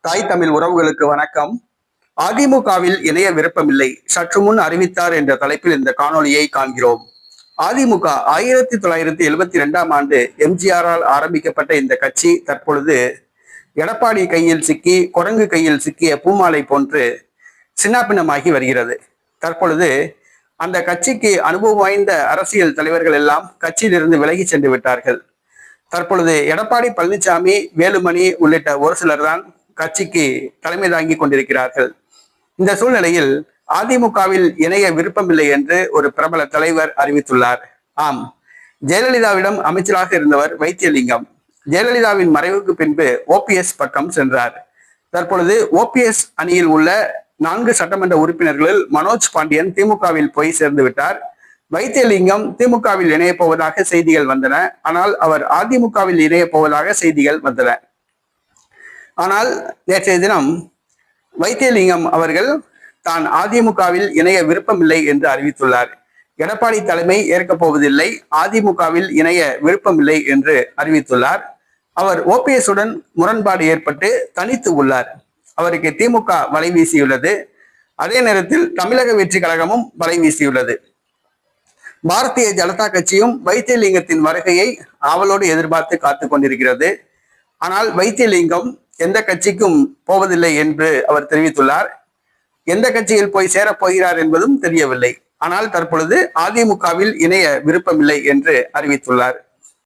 தாய் தமிழ் உறவுகளுக்கு வணக்கம். அதிமுகவில் இணைய விருப்பமில்லை, சற்று முன் அறிவித்தார் என்ற தலைப்பில் இந்த காணொலியை காண்கிறோம். அதிமுக 1972ஆம் ஆண்டு எம்ஜிஆரால் ஆரம்பிக்கப்பட்ட இந்த கட்சி தற்பொழுது எடப்பாடி கையில் சிக்கி குரங்கு கையில் சிக்கிய பூமாலை போன்று சின்னாபின்னமாகி வருகிறது. தற்பொழுது அந்த கட்சிக்கு அனுபவம் வாய்ந்த அரசியல் தலைவர்கள் எல்லாம் கட்சியிலிருந்து விலகி சென்று விட்டார்கள். தற்பொழுது எடப்பாடி பழனிசாமி, வேலுமணி உள்ளிட்ட ஒரு சிலர் தான் கட்சிக்கு தலைமை தாங்கி கொண்டிருக்கிறார்கள். இந்த சூழ்நிலையில் அதிமுகவில் இணைய விருப்பமில்லை என்று ஒரு பிரபல தலைவர் அறிவித்துள்ளார். ஆம், ஜெயலலிதாவிடம் அமைச்சராக இருந்தவர் வைத்தியலிங்கம் ஜெயலலிதாவின் மறைவுக்கு பின்பு ஓபிஎஸ் பக்கம் சென்றார். தற்பொழுது ஓபிஎஸ் அணியில் உள்ள 4 சட்டமன்ற உறுப்பினர்களில் மனோஜ் பாண்டியன் திமுகவில் போய் சேர்ந்து விட்டார். வைத்தியலிங்கம் திமுகவில் இணைய போவதாக செய்திகள் வந்தன. ஆனால் அவர் அதிமுகவில் இணைய போவதாக செய்திகள் வந்தன. ஆனால் நேற்றைய தினம் வைத்தியலிங்கம் அவர்கள் தான் அதிமுகவில் இணைய விருப்பமில்லை என்று அறிவித்துள்ளார். எடப்பாடி தலைமை ஏற்கப் போவதில்லை, அதிமுகவில் இணைய விருப்பமில்லை என்று அறிவித்துள்ளார். அவர் ஓபிஎஸ் உடன் முரண்பாடு ஏற்பட்டு தனித்து உள்ளார். அவருக்கு திமுக வலை வீசியுள்ளது. அதே நேரத்தில் தமிழக வெற்றி கழகமும் வலை வீசியுள்ளது. பாரதிய ஜனதா கட்சியும் வைத்தியலிங்கத்தின் வருகையை ஆவலோடு எதிர்பார்த்து காத்து கொண்டிருக்கிறது. ஆனால் வைத்தியலிங்கம் எந்த கட்சிக்கும் போவதில்லை என்று அவர் தெரிவித்துள்ளார். எந்த கட்சியில் போய் சேரப் போகிறார் என்பதும் தெரியவில்லை. ஆனால் தற்பொழுது அதிமுகவில் இணைய விருப்பமில்லை என்று அறிவித்துள்ளார்.